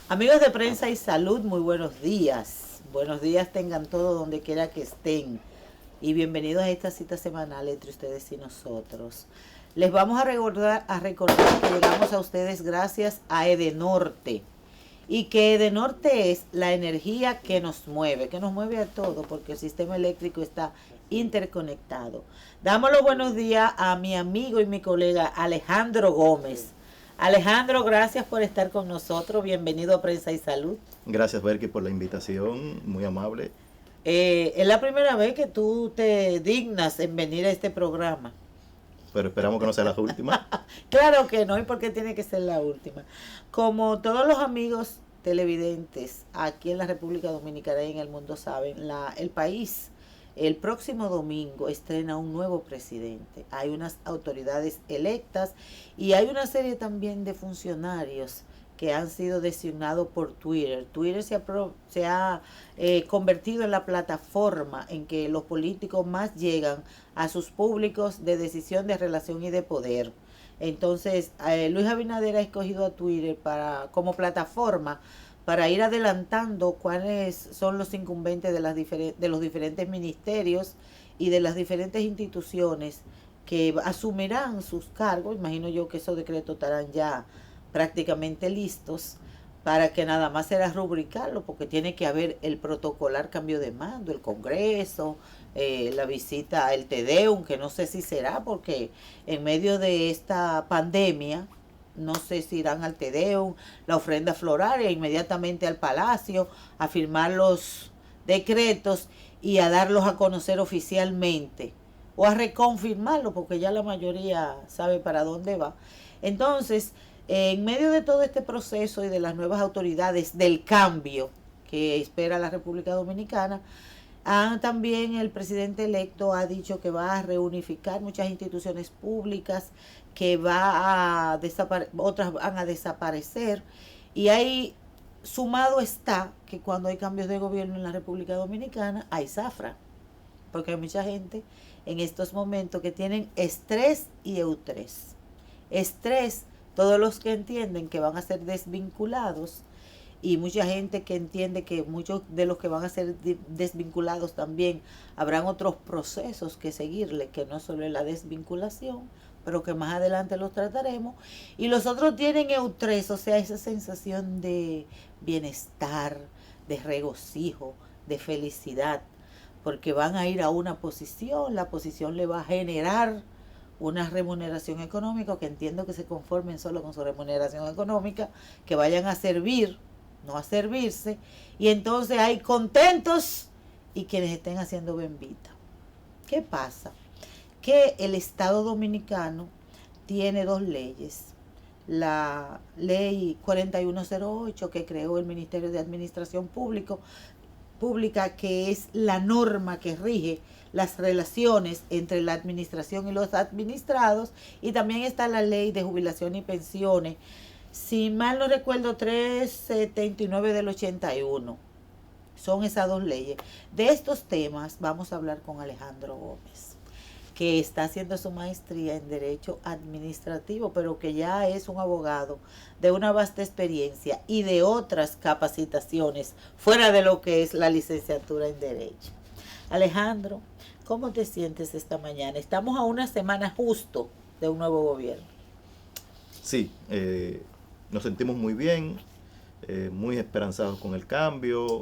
Amigos de Prensa y Salud, muy buenos días. Buenos días tengan todos donde quiera que estén. Y bienvenidos a esta cita semanal entre ustedes y nosotros. Les vamos a recordar que llegamos a ustedes gracias a Edenorte. Y que Edenorte es la energía que nos mueve a todo, porque el sistema eléctrico está interconectado. Damos los buenos días a mi amigo y mi colega Alejandro Gómez. Alejandro, gracias por estar con nosotros. Bienvenido a Prensa y Salud. Gracias, Berky, por la invitación, muy amable. Es la primera vez que tú te dignas en venir a este programa. Pero esperamos que no sea la última. Claro que no, y porque tiene que ser la última. Como todos los amigos televidentes aquí en la República Dominicana y en el mundo saben, el país el próximo domingo estrena un nuevo presidente. Hay unas autoridades electas y hay una serie también de funcionarios que han sido designados por Twitter. Twitter se ha convertido en la plataforma en que los políticos más llegan a sus públicos de decisión, de relación y de poder. Entonces, Luis Abinader ha escogido a Twitter como plataforma para ir adelantando cuáles son los incumbentes de los diferentes ministerios y de las diferentes instituciones que asumirán sus cargos. Imagino yo que esos decretos estarán ya prácticamente listos para que nada más será rubricarlo, porque tiene que haber el protocolar cambio de mando, el Congreso, la visita al TEDEUM, que no sé si será, porque en medio de esta pandemia no sé si irán al TEDEUM, la ofrenda floral e inmediatamente al Palacio a firmar los decretos y a darlos a conocer oficialmente o a reconfirmarlo, porque ya la mayoría sabe para dónde va. Entonces, en medio de todo este proceso y de las nuevas autoridades del cambio que espera la República Dominicana, también el presidente electo ha dicho que va a reunificar muchas instituciones públicas, que otras van a desaparecer, y ahí sumado está que cuando hay cambios de gobierno en la República Dominicana hay zafra, porque hay mucha gente en estos momentos que tienen estrés y eustrés. Estrés, todos los que entienden que van a ser desvinculados, y mucha gente que entiende que muchos de los que van a ser desvinculados también habrán otros procesos que seguirle, que no solo es la desvinculación, pero que más adelante los trataremos. Y los otros tienen eustrés, o sea, esa sensación de bienestar, de regocijo, de felicidad, porque van a ir a una posición, la posición le va a generar una remuneración económica, que entiendo que se conformen solo con su remuneración económica, que vayan a servir, no a servirse, y entonces hay contentos y quienes estén haciendo bembita. ¿Qué pasa? Que el Estado Dominicano tiene dos leyes. La ley 4108 que creó el Ministerio de Administración Pública, que es la norma que rige las relaciones entre la administración y los administrados, y también está la ley de jubilación y pensiones, si mal no recuerdo, 379 del 81. Son esas dos leyes. De estos temas vamos a hablar con Alejandro Gómez, que está haciendo su maestría en Derecho Administrativo, pero que ya es un abogado de una vasta experiencia y de otras capacitaciones fuera de lo que es la licenciatura en Derecho. Alejandro, ¿cómo te sientes esta mañana? Estamos a una semana justo de un nuevo gobierno. Sí, nos sentimos muy bien, muy esperanzados con el cambio,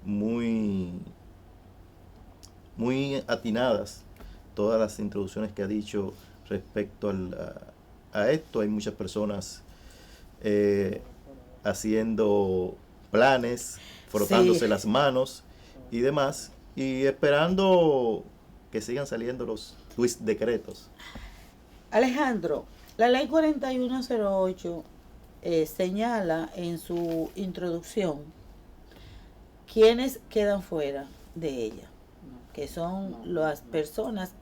muy atinadas todas las introducciones que ha dicho respecto a esto. Hay muchas personas haciendo planes, frotándose las manos y demás, y esperando que sigan saliendo los decretos. Alejandro, la ley 4108 señala en su introducción quiénes quedan fuera de ella, que son las personas,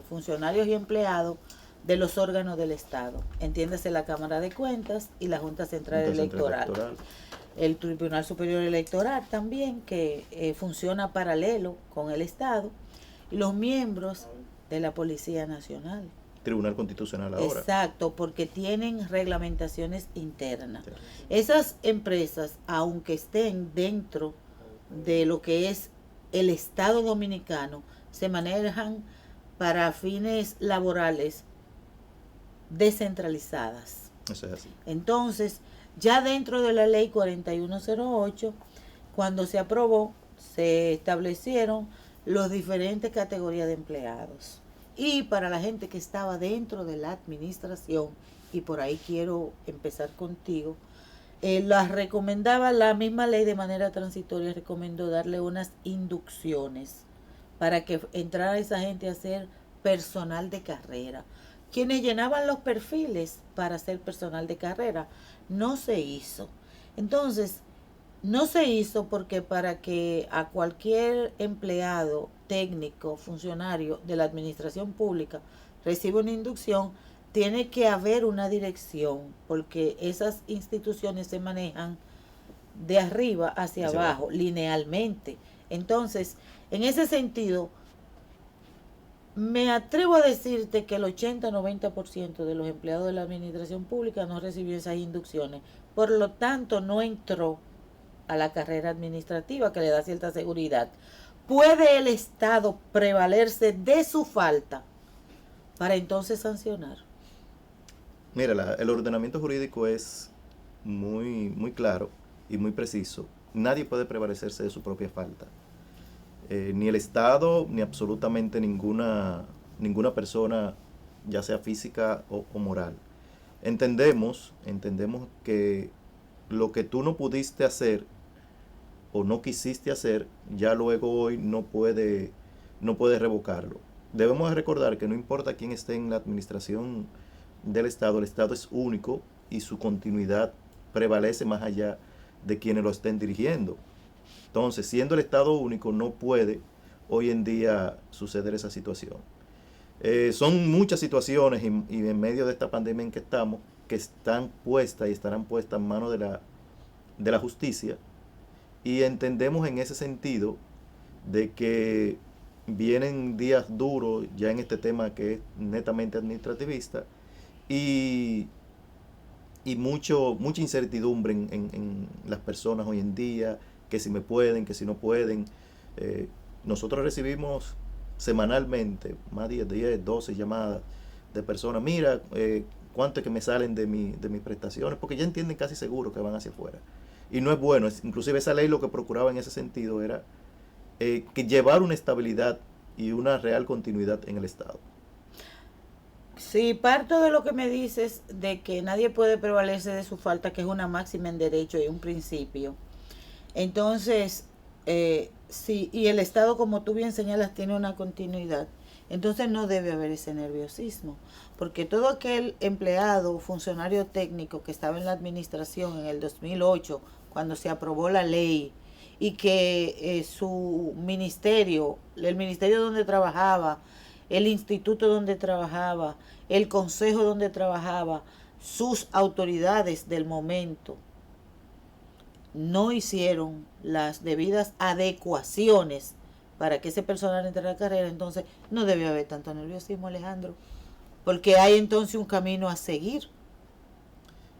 funcionarios y empleados de los órganos del Estado, entiéndase la Cámara de Cuentas y la Junta Central Electoral. El Tribunal Superior Electoral también, que funciona paralelo con el Estado, y los miembros de la Policía Nacional. Tribunal Constitucional ahora. Exacto, porque tienen reglamentaciones internas. Sí. Esas empresas, aunque estén dentro de lo que es el Estado dominicano, se manejan para fines laborales descentralizadas. Eso es así. Entonces, ya dentro de la ley 4108, cuando se aprobó, se establecieron las diferentes categorías de empleados. Y para la gente que estaba dentro de la administración, y por ahí quiero empezar contigo, las recomendaba la misma ley de manera transitoria, recomendó darle unas inducciones para que entrara esa gente a ser personal de carrera. Quienes llenaban los perfiles para ser personal de carrera, no se hizo. Entonces, no se hizo porque para que a cualquier empleado, técnico, funcionario de la administración pública reciba una inducción, tiene que haber una dirección, porque esas instituciones se manejan de arriba hacia abajo, linealmente. Entonces, en ese sentido, me atrevo a decirte que el 80-90% de los empleados de la administración pública no recibió esas inducciones. Por lo tanto, no entró a la carrera administrativa que le da cierta seguridad. ¿Puede el Estado prevalerse de su falta para entonces sancionar? Mira, el ordenamiento jurídico es muy claro y muy preciso. Nadie puede prevalecerse de su propia falta. Ni el Estado, ni absolutamente ninguna persona, ya sea física o moral. Entendemos que lo que tú no pudiste hacer o no quisiste hacer, ya luego hoy no puede revocarlo. Debemos recordar que no importa quién esté en la administración del Estado, el Estado es único y su continuidad prevalece más allá de quienes lo estén dirigiendo. Entonces, siendo el Estado único, no puede hoy en día suceder esa situación. Son muchas situaciones y en medio de esta pandemia en que estamos, que están puestas y estarán puestas en manos de la justicia, y entendemos en ese sentido de que vienen días duros ya en este tema que es netamente administrativista y mucha incertidumbre en las personas hoy en día, que si me pueden, que si no pueden. Nosotros recibimos semanalmente más de 10, 12 llamadas de personas, mira, cuánto es que me salen de mis prestaciones, porque ya entienden casi seguro que van hacia afuera. Y no es bueno, inclusive esa ley lo que procuraba en ese sentido era que llevar una estabilidad y una real continuidad en el Estado. Sí, parto de lo que me dices de que nadie puede prevalecer de su falta, que es una máxima en derecho y un principio. Entonces, sí, y el Estado, como tú bien señalas, tiene una continuidad. Entonces no debe haber ese nerviosismo, porque todo aquel empleado, funcionario técnico que estaba en la administración en el 2008, cuando se aprobó la ley, y que su ministerio, el ministerio donde trabajaba, el instituto donde trabajaba, el consejo donde trabajaba, sus autoridades del momento, no hicieron las debidas adecuaciones para que ese personal entre a la carrera, entonces no debe haber tanto nerviosismo, Alejandro, porque hay entonces un camino a seguir.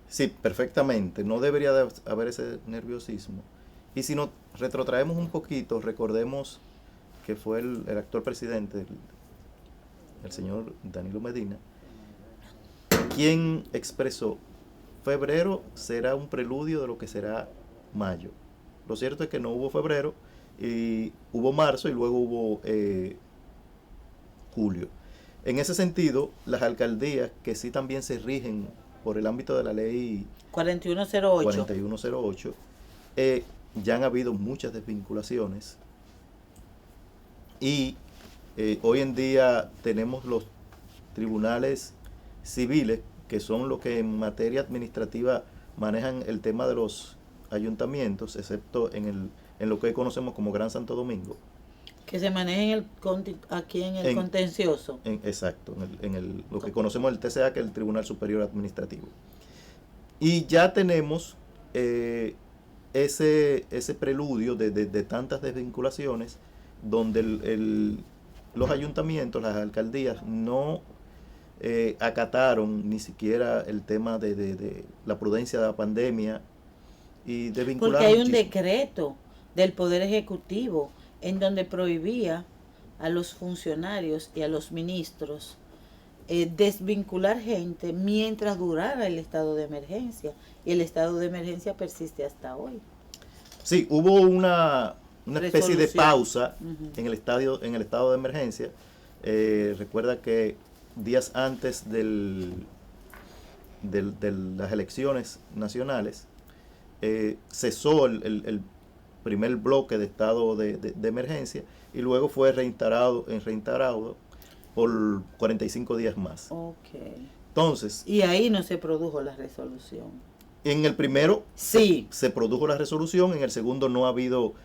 Sí, perfectamente, no debería de haber ese nerviosismo. Y si nos retrotraemos un poquito, recordemos que fue el actual presidente, el señor Danilo Medina, quien expresó: febrero será un preludio de lo que será mayo. Lo cierto es que no hubo febrero, y hubo marzo y luego hubo julio. En ese sentido, las alcaldías, que sí también se rigen por el ámbito de la ley 4108, ya han habido muchas desvinculaciones y hoy en día tenemos los tribunales civiles, que son los que en materia administrativa manejan el tema de los ayuntamientos, excepto en lo que hoy conocemos como Gran Santo Domingo. Que se maneja aquí en el contencioso. Exacto, lo que conocemos el TCA, que es el Tribunal Superior Administrativo. Y ya tenemos ese preludio de tantas desvinculaciones, donde los ayuntamientos, las alcaldías, no acataron ni siquiera el tema de la prudencia de la pandemia y de vincular Porque hay un muchísimo. decreto del Poder Ejecutivo en donde prohibía a los funcionarios y a los ministros desvincular gente mientras durara el estado de emergencia. Y el estado de emergencia persiste hasta hoy. Sí, hubo una especie de Resolución. pausa Ujú. en el estado de emergencia. Recuerda que días antes de las elecciones nacionales, cesó el primer bloque de estado de emergencia y luego fue reintegrado por 45 días más. Ok. Entonces, Y ahí no se produjo la resolución. en el primero Sí. se produjo la resolución, en el segundo no ha habido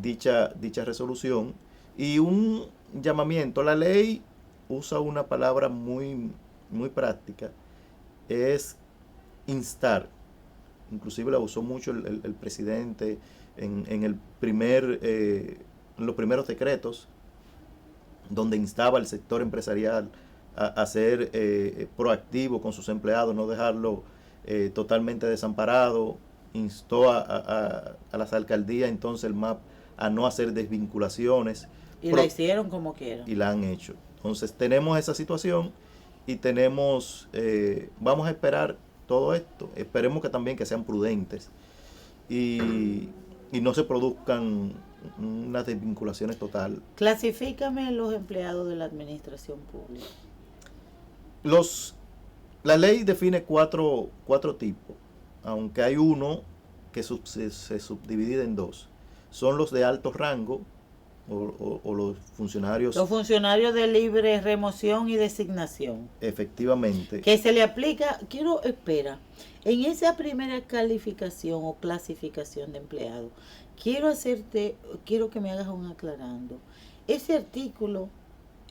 dicha resolución. Y un llamamiento, la ley usa una palabra muy, muy práctica, es instar. Inclusive la usó mucho el presidente en los primeros decretos, donde instaba al sector empresarial a ser proactivo con sus empleados, no dejarlo totalmente desamparado. Instó a las alcaldías, entonces el MAP, a no hacer desvinculaciones. Y la hicieron como quieran. Y la han hecho. Entonces tenemos esa situación y vamos a esperar todo esto. Esperemos que también que sean prudentes y no se produzcan unas desvinculaciones total. Clasifícame los empleados de la administración pública. La ley define cuatro tipos, aunque hay uno que se subdivide en dos. Son los de alto rango o los funcionarios. Los funcionarios de libre remoción y designación. Efectivamente. Que se le aplica, espera, en esa primera calificación o clasificación de empleado, quiero que me hagas un aclarando. Ese artículo,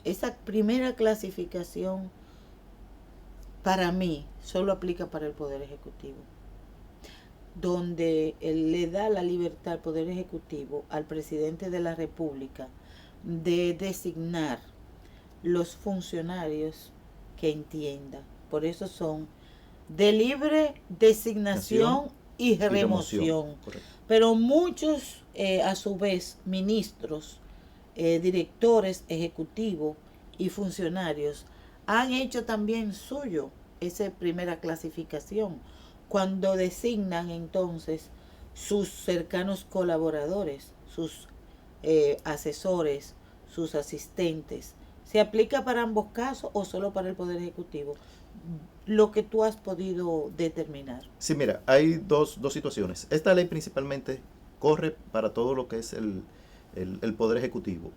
esa primera clasificación, para mí, solo aplica para el Poder Ejecutivo, donde él le da la libertad al Poder Ejecutivo, al presidente de la República, de designar los funcionarios que entienda. Por eso son de libre designación y remoción. Pero muchos, a su vez, ministros, directores ejecutivos y funcionarios han hecho también suyo esa primera clasificación, cuando designan entonces sus cercanos colaboradores, sus asesores, sus asistentes. ¿Se aplica para ambos casos o solo para el Poder Ejecutivo? Lo que tú has podido determinar. Sí, mira, hay dos situaciones. Esta ley principalmente corre para todo lo que es el Poder Ejecutivo.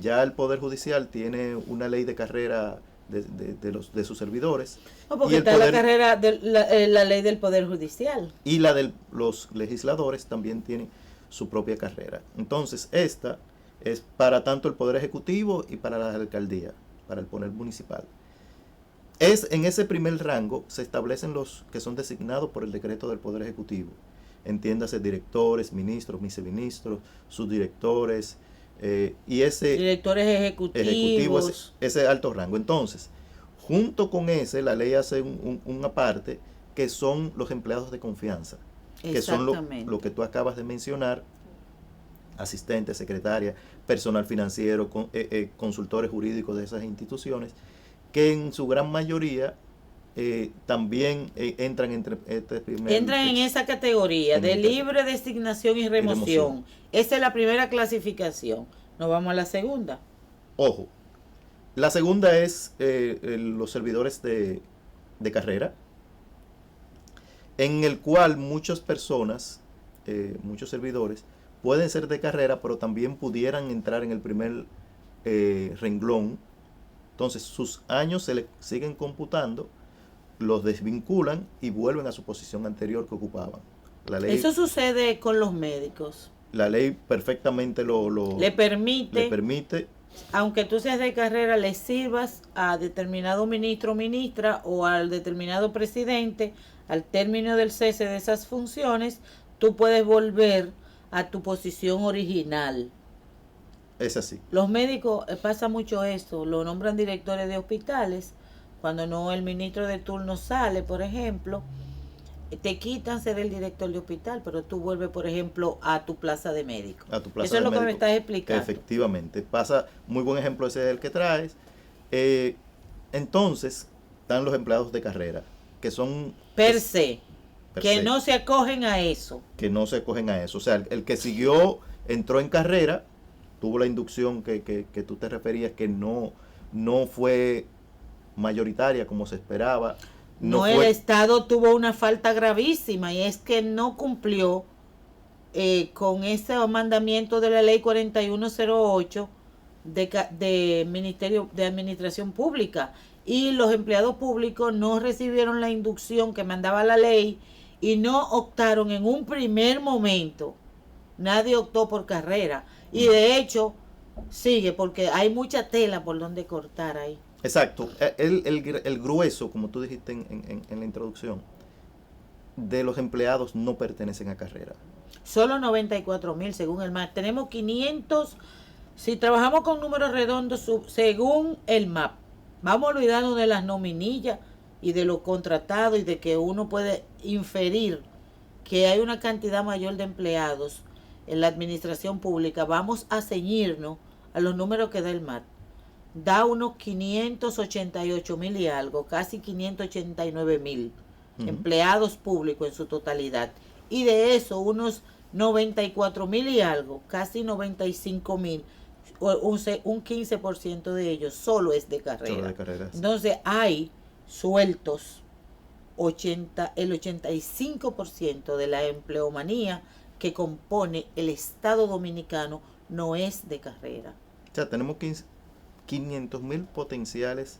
Ya el Poder Judicial tiene una ley de carrera de sus servidores. No, porque está la carrera de la ley del Poder Judicial. Y la de los legisladores también tiene su propia carrera. Entonces, esta es para tanto el Poder Ejecutivo y para las alcaldías, para el Poder Municipal. En ese primer rango se establecen los que son designados por el decreto del Poder Ejecutivo. Entiéndase directores, ministros, viceministros, subdirectores, y ese directores ejecutivos, ese alto rango. Entonces, junto con ese, la ley hace una parte que son los empleados de confianza, que son lo que tú acabas de mencionar: asistentes, secretarias, personal financiero, consultores jurídicos de esas instituciones, que en su gran mayoría también entran en esa categoría de libre designación y remoción. Esa es la primera clasificación. Nos vamos a la segunda. Ojo, la segunda es los servidores de carrera, en el cual muchas personas, muchos servidores, pueden ser de carrera, pero también pudieran entrar en el primer renglón. Entonces sus años se le siguen computando, los desvinculan y vuelven a su posición anterior que ocupaban. Eso sucede con los médicos. La ley perfectamente le permite, aunque tú seas de carrera, le sirvas a determinado ministro o ministra o al determinado presidente, al término del cese de esas funciones, tú puedes volver a tu posición original. Es así. Los médicos, pasa mucho esto, lo nombran directores de hospitales, cuando no el ministro de turno sale, por ejemplo, te quitan ser el director de hospital, pero tú vuelves, por ejemplo, a tu plaza de médico. A tu plaza Eso es de lo que me médico. estás explicando. Efectivamente, pasa, muy buen ejemplo ese del que traes. Entonces, están los empleados de carrera, que son Per se, per que se, no se acogen a eso. que no se acogen a eso. O sea, el que siguió, entró en carrera, tuvo la inducción que tú te referías, que no fue mayoritaria como se esperaba. No, el Estado tuvo una falta gravísima y es que no cumplió con ese mandamiento de la ley 4108 de Ministerio de Administración Pública, y los empleados públicos no recibieron la inducción que mandaba la ley y no optaron en un primer momento. Nadie optó por carrera y de hecho sigue, porque hay mucha tela por donde cortar ahí. Exacto. El grueso, como tú dijiste en la introducción, de los empleados no pertenecen a carrera. Solo 94,000 según el MAP. Tenemos 500, si trabajamos con números redondos, según el MAP. Vamos a olvidarnos de las nominillas y de los contratados y de que uno puede inferir que hay una cantidad mayor de empleados en la administración pública. Vamos a ceñirnos a los números que da el MAP. Da unos 588,000 y algo, casi 589,000 empleados públicos en su totalidad. Y de eso, unos 94,000 y algo, casi 95,000, un 15% de ellos solo es de carrera. Solo de carreras. Entonces hay sueltos el 85% de la empleomanía que compone el Estado dominicano no es de carrera. O sea, tenemos 500,000 potenciales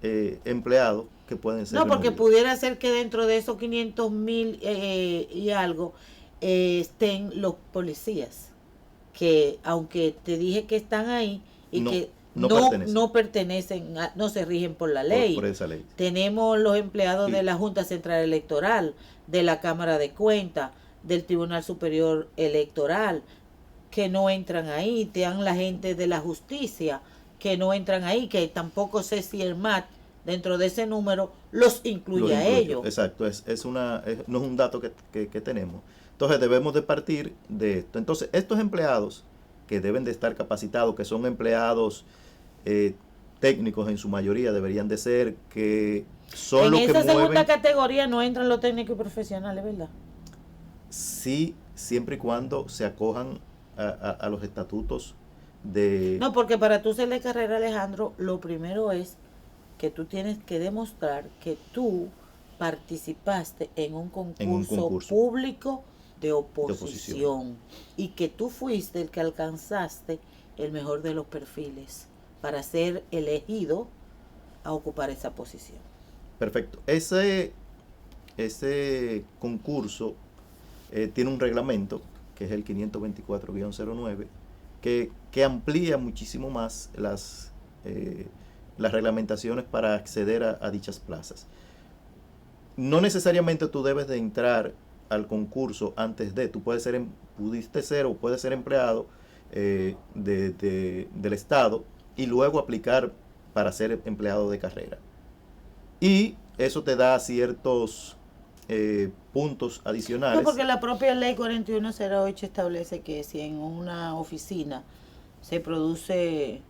empleados que pueden ser No, porque removidos. pudiera ser que dentro de esos 500,000 y algo estén los policías, que aunque te dije que están ahí y No, que no pertenecen, no se rigen por la ley. Por esa ley. Tenemos los empleados Y- de la Junta Central Electoral, de la Cámara de Cuentas, del Tribunal Superior Electoral, que no entran ahí. Te dan la gente de la justicia, que no entran ahí, que tampoco sé si el MAT, dentro de ese número, los incluye a ellos. Exacto, no es un dato que tenemos. Entonces debemos de partir de esto. Entonces, estos empleados que deben de estar capacitados, que son empleados técnicos en su mayoría, deberían de ser, que son los que En esa segunda mueven, categoría no entran los técnicos y profesionales, ¿verdad? sí, siempre y cuando se acojan a los estatutos de... No, porque para tú ser de carrera, Alejandro, lo primero es que tú tienes que demostrar que tú participaste en un concurso público de oposición y que tú fuiste el que alcanzaste el mejor de los perfiles para ser elegido a ocupar esa posición. Perfecto. Ese concurso tiene un reglamento, que es el 524-09, que amplía muchísimo más las reglamentaciones para acceder a dichas plazas. No necesariamente tú debes de entrar al concurso antes de, tú puedes pudiste ser o puedes ser empleado del Estado y luego aplicar para ser empleado de carrera. Y eso te da ciertos puntos adicionales. No, porque la propia ley 4108 establece que si en una oficina se produce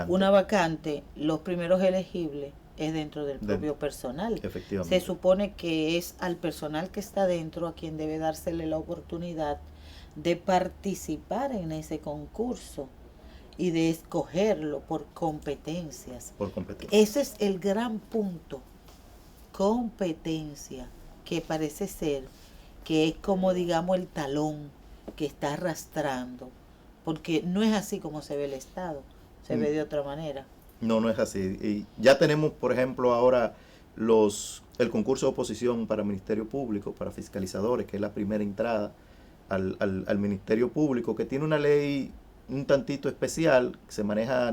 una vacante, los primeros elegibles es dentro del propio personal. Efectivamente. Se supone que es al personal que está dentro a quien debe dársele la oportunidad de participar en ese concurso y de escogerlo por competencias. Por competencia. Ese es el gran punto. Competencia, que parece ser que es como, digamos, el talón que está arrastrando, porque no es así como se ve el Estado, se ve de otra manera. No es así. Y ya tenemos, por ejemplo, ahora el concurso de oposición para Ministerio Público, para fiscalizadores, que es la primera entrada al Ministerio Público, que tiene una ley un tantito especial, que se maneja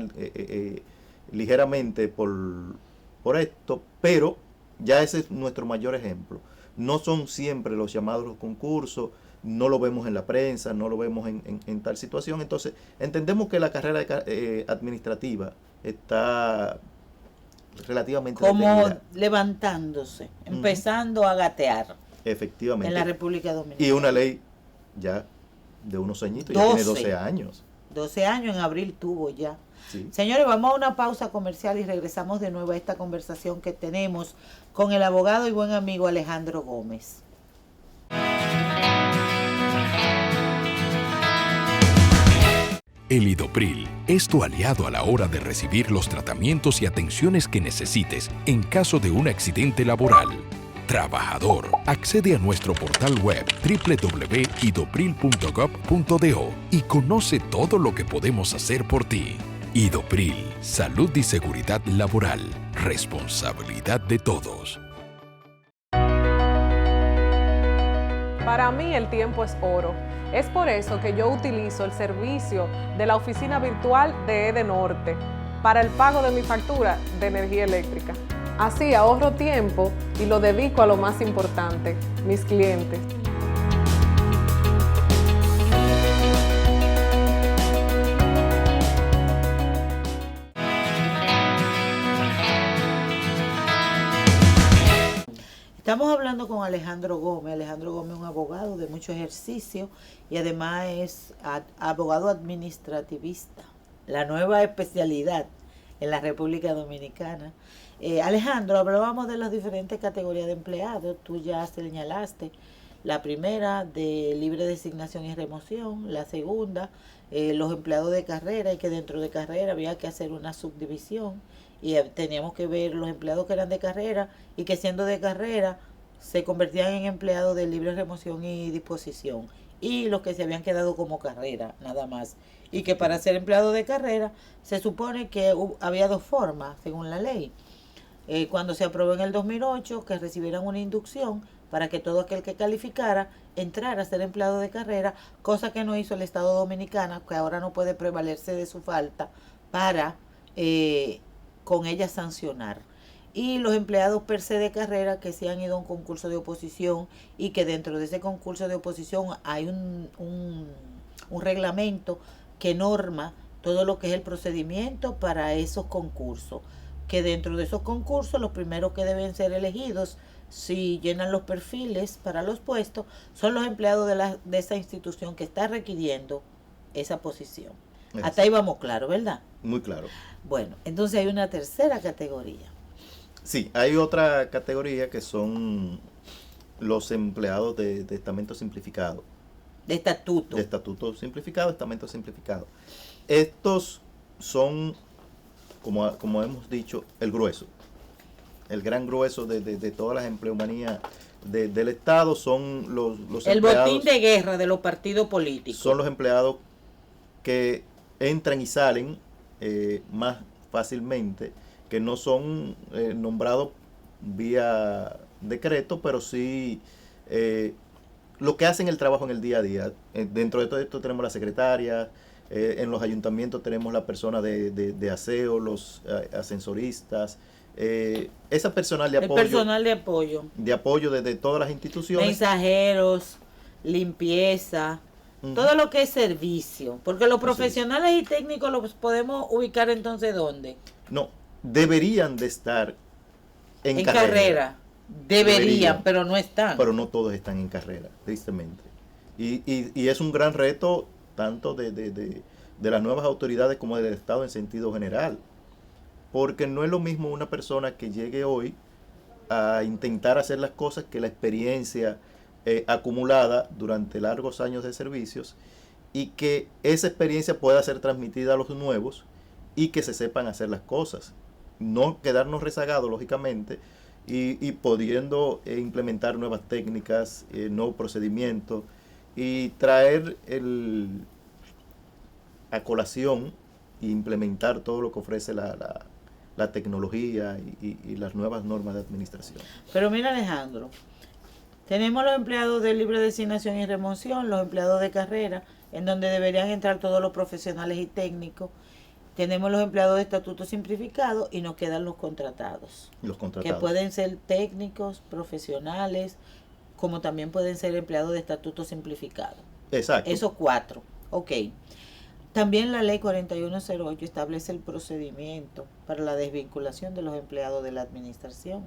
ligeramente por esto, pero ya ese es nuestro mayor ejemplo. No son siempre los llamados los concursos, no lo vemos en la prensa, no lo vemos en tal situación. Entonces, entendemos que la carrera administrativa está relativamente como detenida. levantándose, empezando a gatear Efectivamente. en la República Dominicana. Y una ley ya de unos añitos, ya tiene 12 años. 12 años, en abril tuvo ya. Sí. Señores, vamos a una pausa comercial y regresamos de nuevo a esta conversación que tenemos con el abogado y buen amigo Alejandro Gómez. El Idopril es tu aliado a la hora de recibir los tratamientos y atenciones que necesites en caso de un accidente laboral. Trabajador, accede a nuestro portal web www.idopril.gov.do y conoce todo lo que podemos hacer por ti. Idopril, salud y seguridad laboral, responsabilidad de todos. Para mí el tiempo es oro. Es por eso que yo utilizo el servicio de la oficina virtual de Edenorte para el pago de mi factura de energía eléctrica. Así ahorro tiempo y lo dedico a lo más importante, mis clientes. Estamos hablando con Alejandro Gómez. Alejandro Gómez es un abogado de mucho ejercicio y además es abogado administrativista, la nueva especialidad en la República Dominicana. Alejandro, hablábamos de las diferentes categorías de empleados. Tú ya señalaste la primera de libre designación y remoción, la segunda, los empleados de carrera, y que dentro de carrera había que hacer una subdivisión y teníamos que ver los empleados que eran de carrera y que siendo de carrera se convertían en empleados de libre remoción y disposición, y los que se habían quedado como carrera nada más, y que para ser empleado de carrera se supone que había dos formas según la ley. Cuando se aprobó en el 2008 que recibieran una inducción para que todo aquel que calificara entrara a ser empleado de carrera, cosa que no hizo el Estado Dominicano, que ahora no puede prevalerse de su falta para con ella sancionar. Y los empleados per se de carrera que se han ido a un concurso de oposición y que dentro de ese concurso de oposición hay un reglamento que norma todo lo que es el procedimiento para esos concursos, que dentro de esos concursos los primeros que deben ser elegidos, si llenan los perfiles para los puestos, son los empleados de esa institución que está requiriendo esa posición. Eso. Hasta ahí vamos claro, ¿verdad? Muy claro. Bueno, entonces hay una tercera categoría. Sí, hay otra categoría que son los empleados de estamento simplificado. De estatuto. De estatuto simplificado, estamento simplificado. Estos son, como hemos dicho, el grueso. El gran grueso de todas las empleomanías del Estado son los el empleados. botín de guerra de los partidos políticos. Son los empleados que entran y salen más fácilmente, que no son nombrados vía decreto, pero sí lo que hacen el trabajo en el día a día. Dentro de todo esto tenemos la secretaria, en los ayuntamientos tenemos la persona de aseo, los ascensoristas, esa personal de apoyo. El personal de apoyo. De apoyo desde todas las instituciones. Mensajeros, limpieza, todo lo que es servicio. Porque los profesionales y técnicos los podemos ubicar entonces ¿dónde? No, deberían de estar en carrera. Deberían, pero no están. Pero no todos están en carrera, tristemente. Y es un gran reto tanto de las nuevas autoridades como del Estado en sentido general. Porque no es lo mismo una persona que llegue hoy a intentar hacer las cosas que la experiencia acumulada durante largos años de servicios, y que esa experiencia pueda ser transmitida a los nuevos y que se sepan hacer las cosas. No quedarnos rezagados, lógicamente, y pudiendo implementar nuevas técnicas, nuevos procedimientos, y traer a colación e implementar todo lo que ofrece la tecnología y las nuevas normas de administración. Pero mira, Alejandro, tenemos los empleados de libre designación y remoción, los empleados de carrera, en donde deberían entrar todos los profesionales y técnicos. Tenemos los empleados de estatuto simplificado y nos quedan los contratados. Los contratados. Que pueden ser técnicos, profesionales, como también pueden ser empleados de estatuto simplificado. Exacto. Esos 4. Ok. También la ley 4108 establece el procedimiento para la desvinculación de los empleados de la administración.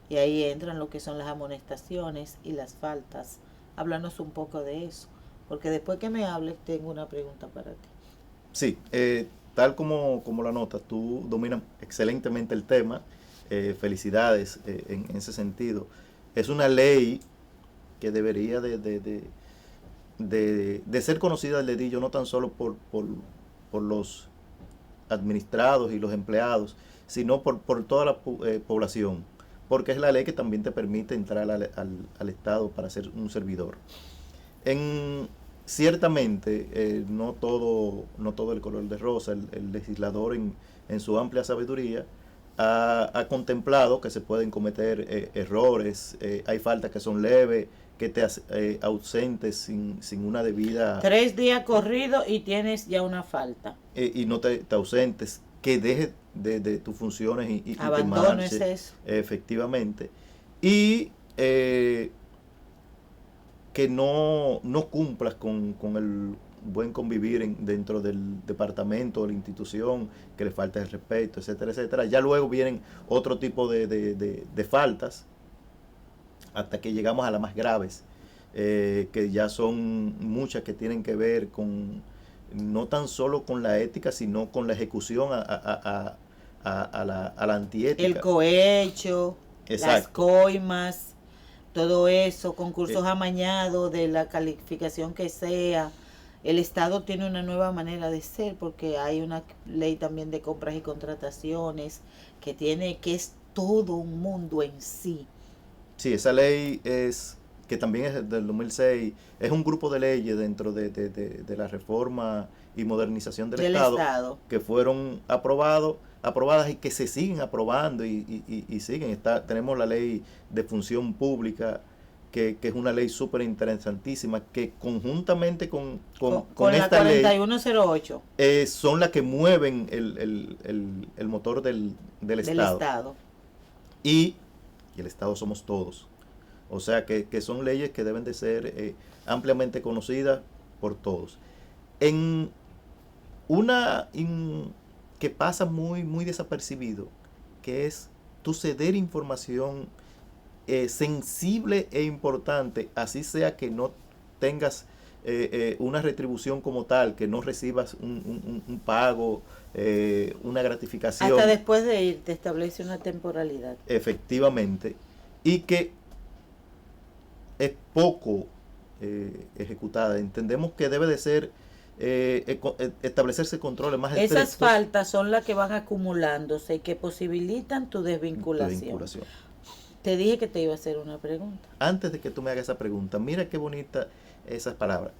Y ahí entran lo que son las amonestaciones y las faltas. Háblanos un poco de eso, porque después que me hables tengo una pregunta para ti. Sí, tal como la notas, tú dominas excelentemente el tema. Felicidades en ese sentido. Es una ley que debería de ser conocida al dedillo, no tan solo por los administrados y los empleados, sino por toda la población, porque es la ley que también te permite entrar al Estado para ser un servidor. Ciertamente, no todo el color de rosa. El legislador en su amplia sabiduría ha contemplado que se pueden cometer errores, hay faltas que son leves, que te ausentes sin una debida... 3 días corridos y tienes ya una falta. Y no te ausentes, que dejes de tus funciones y te Abandones marches. eso. Efectivamente. Y que no cumplas con el buen convivir dentro del departamento o la institución, que le falta el respeto, etcétera, etcétera. Ya luego vienen otro tipo de faltas, hasta que llegamos a las más graves, que ya son muchas, que tienen que ver con no tan solo con la ética, sino con la ejecución a la antiética. El cohecho, Exacto. Las coimas, todo eso, concursos amañados de la calificación que sea. El Estado tiene una nueva manera de ser, porque hay una ley también de compras y contrataciones que es todo un mundo en sí. Sí, esa ley que también es del 2006, es un grupo de leyes dentro de la reforma y modernización del Estado que fueron aprobadas y que se siguen aprobando y siguen. Tenemos la ley de función pública, que es una ley súper interesantísima, que conjuntamente con esta la 4108 son las que mueven el motor del Estado. Y el Estado somos todos. O sea que son leyes que deben de ser ampliamente conocidas por todos. En que pasa muy desapercibido, que es tu ceder información sensible e importante, así sea que no tengas una retribución como tal, que no recibas un pago, una gratificación. Hasta después de ir te establece una temporalidad. Efectivamente. Y que es poco ejecutada. Entendemos que debe de ser establecerse controles más estrictos. Esas faltas son las que van acumulándose y que posibilitan tu desvinculación. Te dije que te iba a hacer una pregunta. Antes de que tú me hagas esa pregunta, mira qué bonita esas palabras.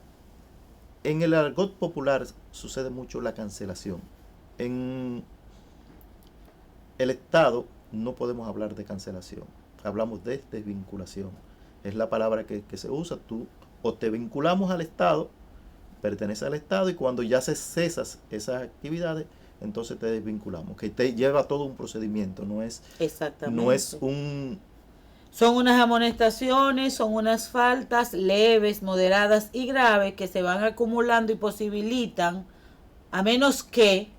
En el argot popular sucede mucho la cancelación. En el Estado no podemos hablar de cancelación, hablamos de desvinculación. Es la palabra que se usa. Tú o te vinculamos al Estado, perteneces al Estado, y cuando ya cesas esas actividades, entonces te desvinculamos, que te lleva todo un procedimiento. No es Son unas amonestaciones, son unas faltas leves, moderadas y graves que se van acumulando y posibilitan, a menos que,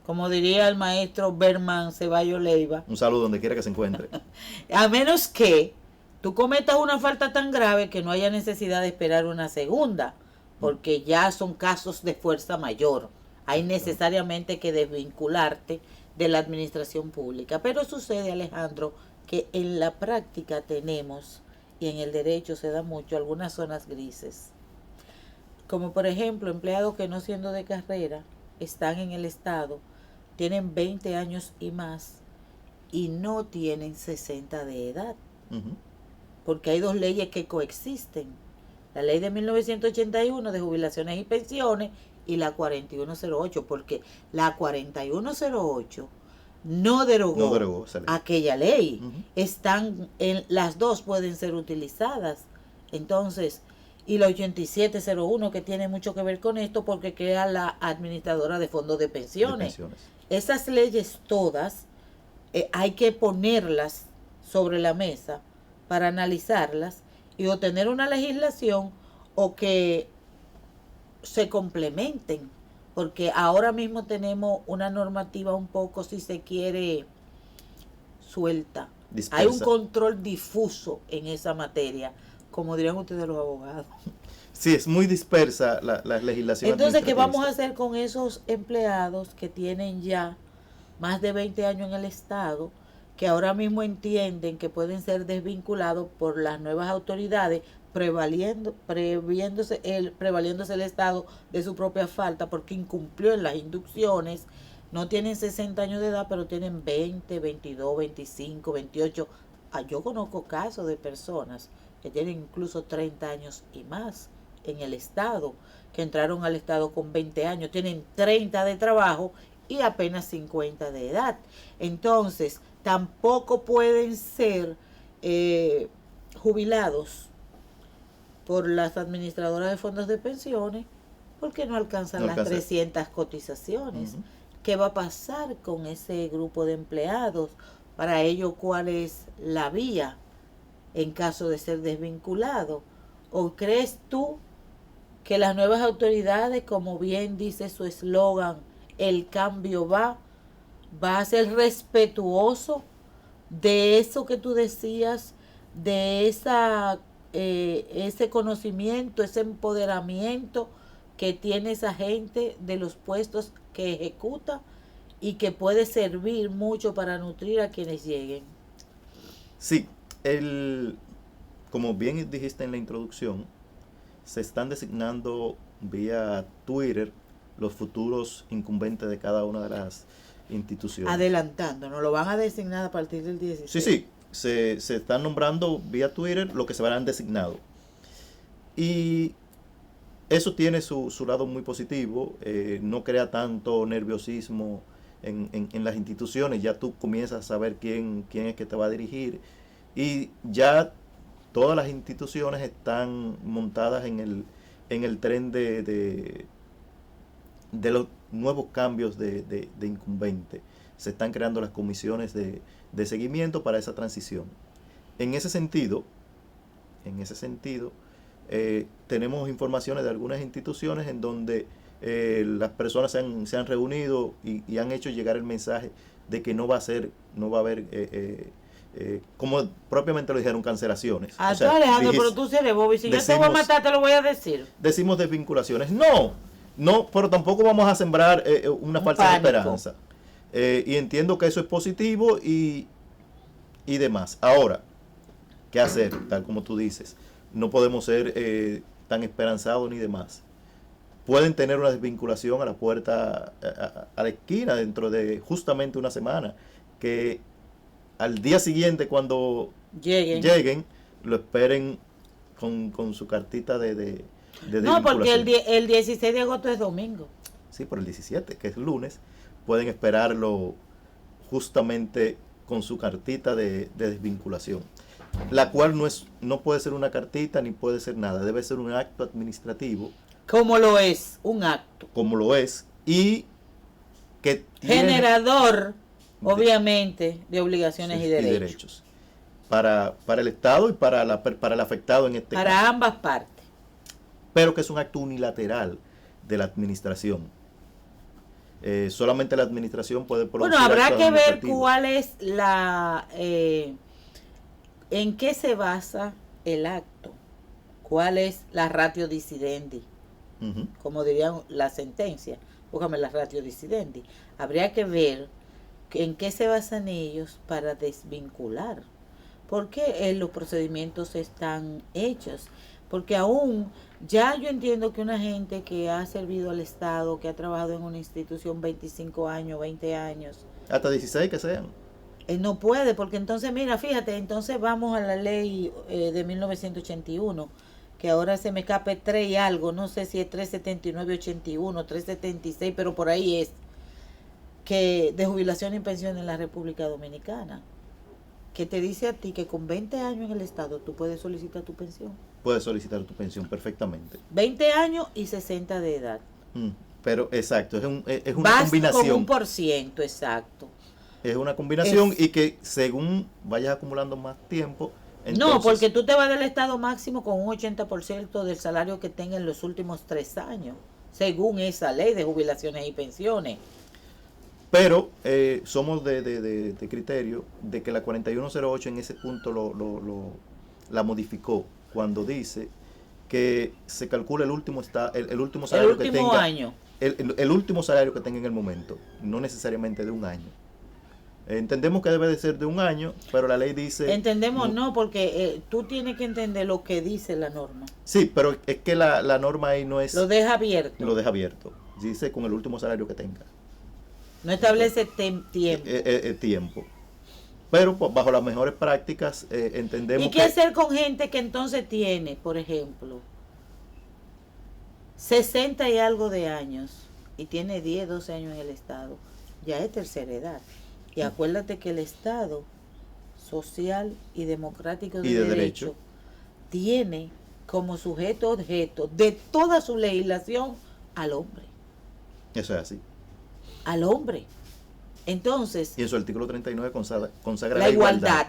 como diría el maestro Berman Ceballos Leiva, un saludo donde quiera que se encuentre, a menos que tú cometas una falta tan grave que no haya necesidad de esperar una segunda, porque ya son casos de fuerza mayor. Hay necesariamente que desvincularte de la administración pública. Pero sucede, Alejandro, que en la práctica tenemos, y en el derecho se da mucho, algunas zonas grises. Como por ejemplo, empleados que no siendo de carrera, están en el Estado, tienen 20 años y más, y no tienen 60 de edad. Uh-huh. Porque hay dos leyes que coexisten. La ley de 1981 de jubilaciones y pensiones y la 4108, porque la 4108 no derogó aquella ley. Uh-huh. Las dos pueden ser utilizadas. Entonces, y la 8701, que tiene mucho que ver con esto, porque crea la administradora de fondos de pensiones. Esas leyes todas hay que ponerlas sobre la mesa para analizarlas y obtener una legislación o que se complementen, porque ahora mismo tenemos una normativa un poco, si se quiere, suelta. Dispersa. Hay un control difuso en esa materia, como dirían ustedes los abogados. Sí, es muy dispersa la legislación. Entonces, ¿qué vamos a administrativa. hacer con esos empleados que tienen ya más de 20 años en el Estado, que ahora mismo entienden que pueden ser desvinculados por las nuevas autoridades, prevaliéndose el Estado de su propia falta porque incumplió en las inducciones? No tienen 60 años de edad, pero tienen 20, 22, 25, 28. Yo conozco casos de personas que tienen incluso 30 años y más en el Estado, que entraron al Estado con 20 años, tienen 30 de trabajo y apenas 50 de edad. Entonces, tampoco pueden ser jubilados por las administradoras de fondos de pensiones porque no alcanzan No las alcanza. 300 cotizaciones. Ujú. ¿Qué va a pasar con ese grupo de empleados? Para ello, ¿cuál es la vía en caso de ser desvinculado? ¿O crees tú que las nuevas autoridades, como bien dice su eslogan, el cambio va a ser respetuoso de eso que tú decías, de ese conocimiento, ese empoderamiento que tiene esa gente de los puestos que ejecuta y que puede servir mucho para nutrir a quienes lleguen? Sí, como bien dijiste en la introducción, se están designando vía Twitter los futuros incumbentes de cada una de las instituciones. Adelantando, nos lo van a designar a partir del 16. Sí, sí, se están nombrando vía Twitter lo que se verán designado. Y eso tiene su lado muy positivo, no crea tanto nerviosismo en las instituciones, ya tú comienzas a saber quién es que te va a dirigir y ya todas las instituciones están montadas en el tren de los nuevos cambios de incumbente. Se están creando las comisiones de seguimiento para esa transición. En ese sentido, tenemos informaciones de algunas instituciones en donde las personas se han reunido y han hecho llegar el mensaje de que no va a haber como propiamente lo dijeron, cancelaciones. O sea, Alejandro, pero tú sí eres Bobby. Si yo te voy a matar, te lo voy a decir. Decimos desvinculaciones. No, pero tampoco vamos a sembrar una falsa pánico. esperanza. Y entiendo que eso es positivo y demás. Ahora, ¿qué hacer? Tal como tú dices. No podemos ser tan esperanzados ni demás. Pueden tener una desvinculación a la puerta, a la esquina, dentro de justamente una semana. Que al día siguiente, cuando lleguen lo esperen con su cartita de no, porque el 16 de agosto es domingo. Sí, por el 17, que es lunes, pueden esperarlo justamente con su cartita de desvinculación, la cual no puede ser una cartita ni puede ser nada, debe ser un acto administrativo. Como lo es, un acto. Como lo es, y que generador, obviamente, de obligaciones y derechos. Para el Estado y para el afectado en este caso. Para ambas partes. Pero que es un acto unilateral de la administración. Solamente la administración puede producir. Bueno, habrá que ver cuál es en qué se basa el acto, cuál es la ratio decidendi, como dirían la sentencia, búscame la ratio decidendi. Habría que ver en qué se basan ellos para desvincular, porque los procedimientos están hechos, porque aún ya yo entiendo que una gente que ha servido al Estado, que ha trabajado en una institución 25 años, 20 años, hasta 16 que sean, no puede, porque entonces, mira, fíjate, entonces vamos a la ley de 1981, que ahora se me escape 3 y algo, no sé si es 379-81, 376, pero por ahí es, que de jubilación y pensión en la República Dominicana, que te dice a ti que con 20 años en el Estado tú puedes solicitar tu pensión. Puedes solicitar tu pensión perfectamente. 20 años y 60 de edad. Pero exacto, es una combinación. Con un % exacto. Es una combinación y que según vayas acumulando más tiempo. Entonces, no, porque tú te vas del Estado máximo con un 80% del salario que tenga en los últimos 3 años. según esa ley de jubilaciones y pensiones. Pero somos de criterio de que la 4108 en ese punto la modificó cuando dice que se calcula el último salario que tenga. Año. El último salario que tenga en el momento, no necesariamente de un año. Entendemos que debe de ser de un año, pero la ley dice... Entendemos no, porque tú tienes que entender lo que dice la norma. Sí, pero es que la norma ahí no es... Lo deja abierto. Lo deja abierto. Dice con el último salario que tenga. No establece tiempo. Tiempo. Pero pues, bajo las mejores prácticas entendemos ¿Y qué hacer con gente que entonces tiene, por ejemplo, 60 y algo de años y tiene 10, 12 años en el Estado? Ya es tercera edad. Y acuérdate que el Estado social y democrático de derecho tiene como sujeto objeto de toda su legislación al hombre. Eso es así. Al hombre. Entonces, y en su artículo 39 consagra la igualdad.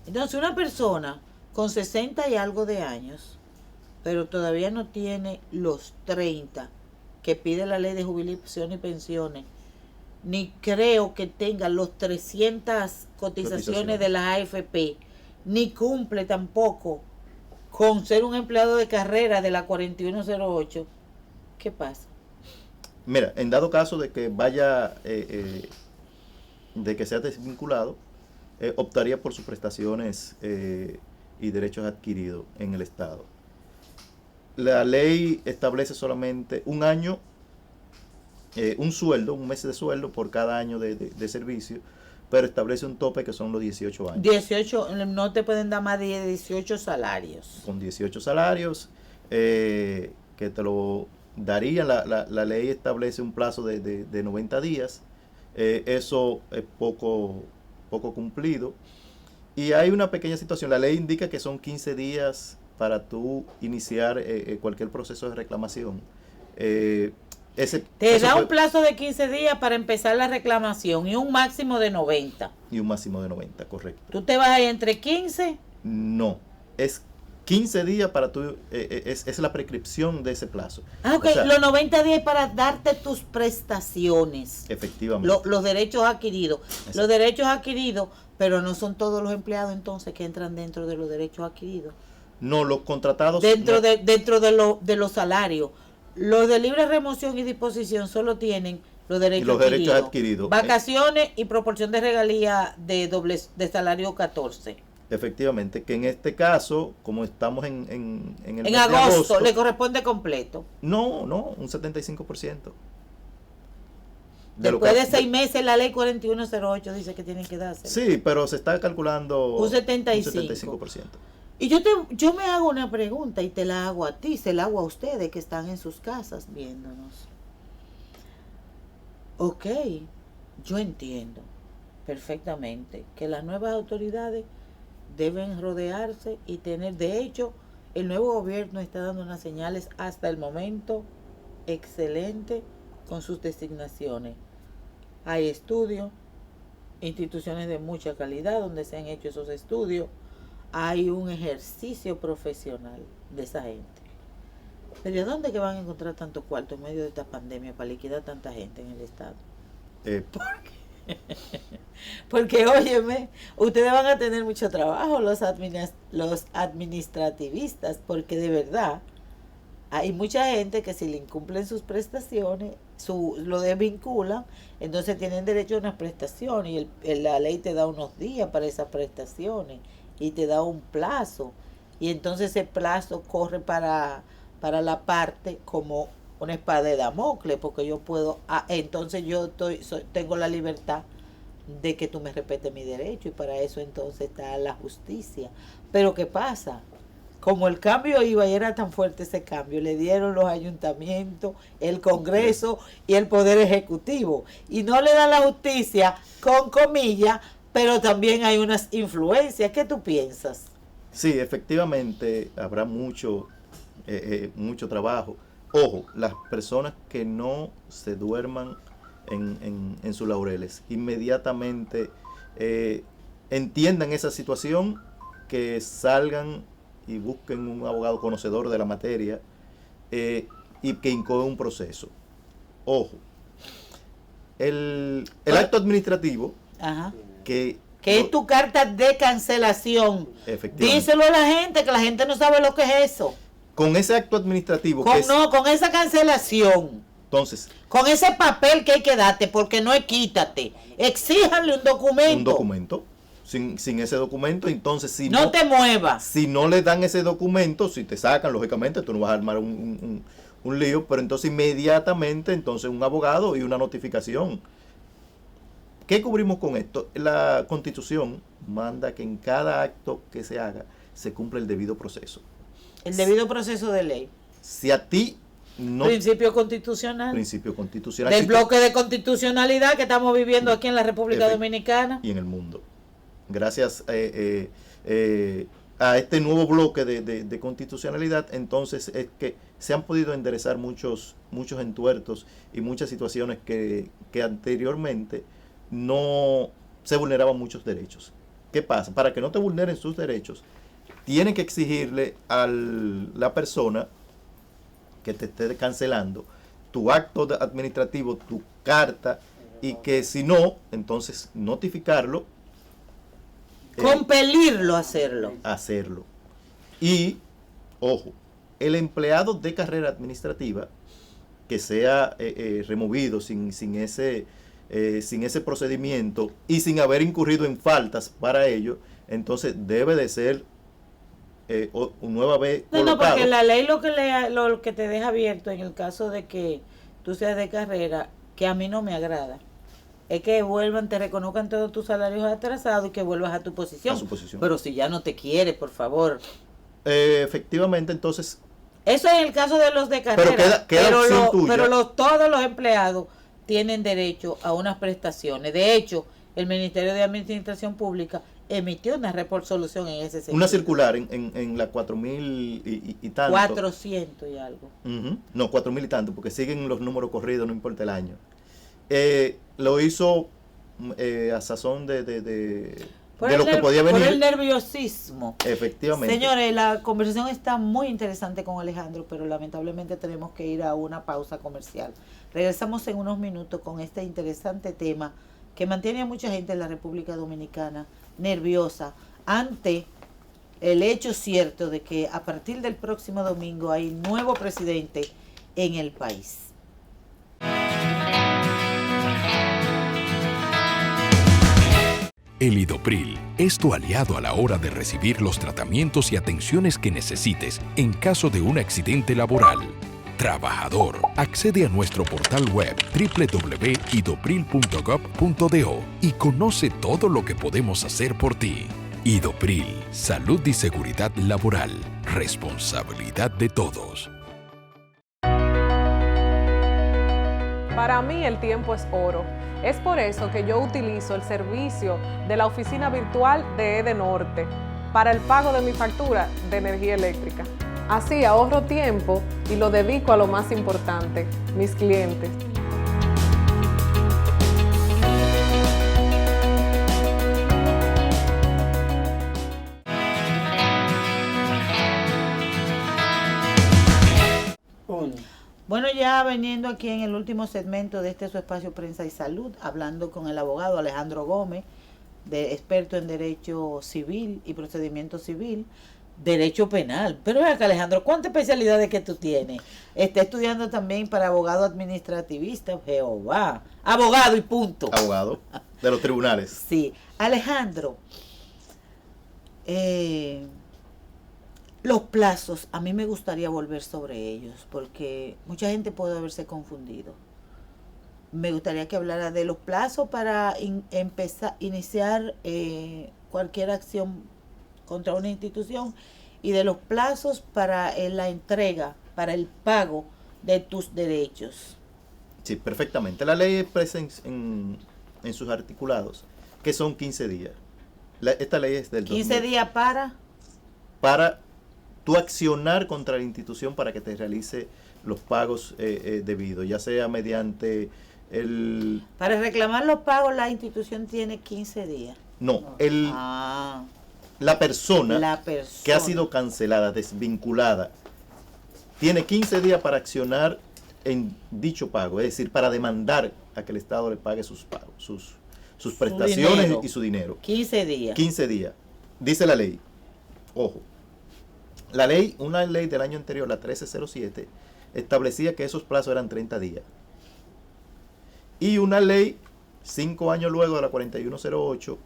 Entonces, una persona con 60 y algo de años, pero todavía no tiene los 30 que pide la ley de jubilación y pensiones, ni creo que tenga los 300 cotizaciones de la AFP, ni cumple tampoco con ser un empleado de carrera de la 4108, ¿qué pasa? Mira, en dado caso de que vaya, de que sea desvinculado, optaría por sus prestaciones y derechos adquiridos en el Estado. La ley establece solamente un año, un sueldo, un mes de sueldo por cada año de servicio, pero establece un tope que son los 18 años. 18, no te pueden dar más de 18 salarios. Con 18 salarios, que te lo daría, la ley establece un plazo de 90 días, eso es poco cumplido. Y hay una pequeña situación, la ley indica que son 15 días para tú iniciar cualquier proceso de reclamación. Te da un plazo de 15 días para empezar la reclamación y un máximo de 90. Y un máximo de 90, correcto. ¿Tú te vas ahí entre 15? No, es 15 días para tú, es la prescripción de ese plazo. Ah, ok, o sea, los 90 días para darte tus prestaciones. Efectivamente. Los derechos adquiridos. Exacto. Los derechos adquiridos, pero no son todos los empleados entonces que entran dentro de los derechos adquiridos. No, los contratados... Dentro de los salarios. Los de libre remoción y disposición solo tienen los derechos adquiridos. Vacaciones y proporción de regalía de salario 14. Efectivamente, que en este caso, como estamos en el mes de agosto, le corresponde completo. No, un 75%. Después de 6 meses, la ley 4108 dice que tienen que darse. Sí, pero se está calculando un 75%. Y yo me hago una pregunta y te la hago a ti, se la hago a ustedes que están en sus casas viéndonos. Ok, yo entiendo perfectamente que las nuevas autoridades deben rodearse y tener, de hecho, el nuevo gobierno está dando unas señales hasta el momento excelente con sus designaciones. Hay estudios, instituciones de mucha calidad donde se han hecho esos estudios. Hay un ejercicio profesional de esa gente. Pero ¿de dónde que van a encontrar tanto cuarto en medio de esta pandemia para liquidar tanta gente en el Estado? Porque, óyeme, ustedes van a tener mucho trabajo los administrativistas, porque de verdad hay mucha gente que si le incumplen sus prestaciones, lo desvinculan, entonces tienen derecho a unas prestaciones y la ley te da unos días para esas prestaciones y te da un plazo, y entonces ese plazo corre para la parte como una espada de Damocles, porque yo puedo, entonces yo tengo la libertad de que tú me respetes mi derecho, y para eso entonces está la justicia. Pero ¿qué pasa? Como el cambio iba y era tan fuerte ese cambio, le dieron los ayuntamientos, el Congreso y el Poder Ejecutivo, y no le dan la justicia, con comillas, pero también hay unas influencias. ¿Qué tú piensas? Sí, efectivamente habrá mucho trabajo. Ojo, las personas que no se duerman en sus laureles, inmediatamente entiendan esa situación, que salgan y busquen un abogado conocedor de la materia, y que incoe un proceso. Ojo, el acto administrativo Ajá. que es tu carta de cancelación. Efectivamente. Díselo a la gente, que la gente no sabe lo que es eso. Con ese acto administrativo Con esa cancelación. Entonces, con ese papel que hay que darte, porque no es quítate. Exíjanle un documento. Un documento. Sin ese documento, entonces si no te muevas. Si no le dan ese documento, si te sacan, lógicamente, tú no vas a armar un lío, pero entonces inmediatamente, entonces un abogado y una notificación. ¿Qué cubrimos con esto? La Constitución manda que en cada acto que se haga se cumpla el debido proceso. El debido proceso de ley. Si a ti no... Principio constitucional. Principio constitucional. Del bloque de constitucionalidad que estamos viviendo aquí en la República Dominicana. Y en el mundo. Gracias a este nuevo bloque de constitucionalidad, entonces es que se han podido enderezar muchos entuertos y muchas situaciones que anteriormente no se vulneraban muchos derechos. ¿Qué pasa? Para que no te vulneren sus derechos, tienen que exigirle a la persona que te esté cancelando tu acto administrativo, tu carta, y que si no, entonces notificarlo. Compelirlo a hacerlo. Y, ojo, el empleado de carrera administrativa que sea removido sin ese procedimiento y sin haber incurrido en faltas para ello, entonces debe de ser nueva vez colocado. No, porque la ley lo que te deja abierto en el caso de que tú seas de carrera, que a mí no me agrada, es que te reconozcan todos tus salarios atrasados y que vuelvas a tu posición. A su posición. Pero si ya no te quiere, por favor. Efectivamente, entonces... Eso es el caso de los de carrera. Pero todos los empleados tienen derecho a unas prestaciones. De hecho, el Ministerio de Administración Pública emitió una resolución en ese sentido. Una circular en la 4.000 y tanto. 400 y algo. No, 4.000 y tanto, porque siguen los números corridos, no importa el año. Lo hizo a sazón de lo que podía venir. Por el nerviosismo. Efectivamente. Señores, la conversación está muy interesante con Alejandro, pero lamentablemente tenemos que ir a una pausa comercial. Regresamos en unos minutos con este interesante tema que mantiene a mucha gente en la República Dominicana nerviosa ante el hecho cierto de que a partir del próximo domingo hay nuevo presidente en el país. El Idopril es tu aliado a la hora de recibir los tratamientos y atenciones que necesites en caso de un accidente laboral. Trabajador, accede a nuestro portal web www.idopril.gov.do y conoce todo lo que podemos hacer por ti. Idopril, salud y seguridad laboral, responsabilidad de todos. Para mí el tiempo es oro. Es por eso que yo utilizo el servicio de la oficina virtual de Edenorte para el pago de mi factura de energía eléctrica. Así ahorro tiempo y lo dedico a lo más importante, mis clientes. Bueno, ya veniendo aquí en el último segmento de este su espacio Prensa y Salud, hablando con el abogado Alejandro Gómez, experto en Derecho Civil y Procedimiento Civil, Derecho Penal. Pero ven acá, Alejandro, ¿cuántas especialidades que tú tienes? Está estudiando también para abogado administrativista, Jehová. Abogado y punto. Abogado de los tribunales. Sí. Alejandro, los plazos, a mí me gustaría volver sobre ellos, porque mucha gente puede haberse confundido. Me gustaría que hablara de los plazos para iniciar cualquier acción contra una institución y de los plazos para la entrega, para el pago de tus derechos. Sí, perfectamente. La ley expresa en sus articulados que son 15 días. Esta ley es del 15 días para tú accionar contra la institución para que te realice los pagos debidos, ya sea mediante el... Para reclamar los pagos la institución tiene 15 días. No, la persona que ha sido cancelada, desvinculada, tiene 15 días para accionar en dicho pago, es decir, para demandar a que el Estado le pague sus pagos, sus prestaciones dinero. y su dinero. 15 días. 15 días. Dice la ley, ojo, la ley, una ley del año anterior, la 1307, establecía que esos plazos eran 30 días. Y una ley, 5 años luego de la 4108,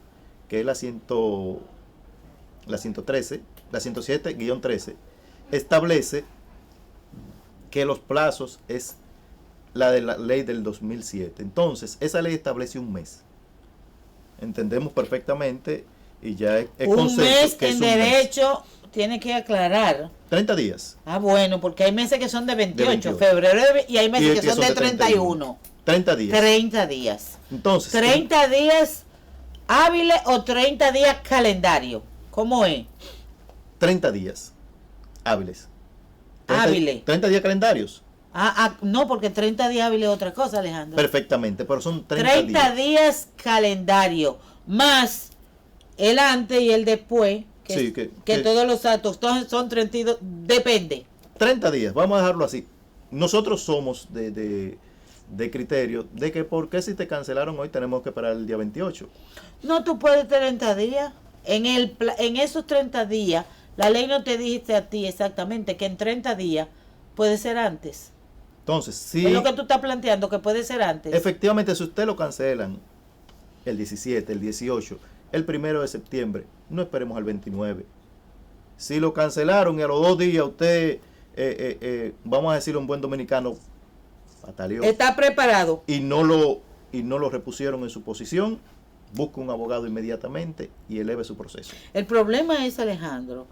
que es la 107-13, establece que los plazos es la de la ley del 2007. Entonces, esa ley establece un mes. Entendemos perfectamente y ya es Un consenso mes que es en un mes. derecho tiene que aclarar. 30 días. Ah, bueno, porque hay meses que son de 28, 28. febrero, y hay meses Y que son de 31. 30 días. 30 días. Entonces, 30 días hábiles o 30 días calendario. ¿Cómo es? 30 días hábiles. Hábiles. 30 días calendarios. No, porque 30 días hábiles es otra cosa, Alejandro. Perfectamente, pero son 30 30 días. días calendario, más el antes y el después, que, Sí, que que- todos los actos son 32, depende. 30 días, vamos a dejarlo así. Nosotros somos de criterio de que por qué si te cancelaron hoy tenemos que esperar el día 28. No, tú puedes 30 días. En esos 30 días, la ley no te dice a ti exactamente que en 30 días puede ser antes. Entonces, si Es lo que tú estás planteando, que puede ser antes. efectivamente si usted lo cancelan el 17, el 18, el 1 de septiembre, no esperemos al 29. Si lo cancelaron y a los 2 días usted, vamos a decirlo en buen dominicano, pataleó Está preparado. y no lo repusieron en su posición, busque un abogado inmediatamente y eleve su proceso. El problema es, Alejandro,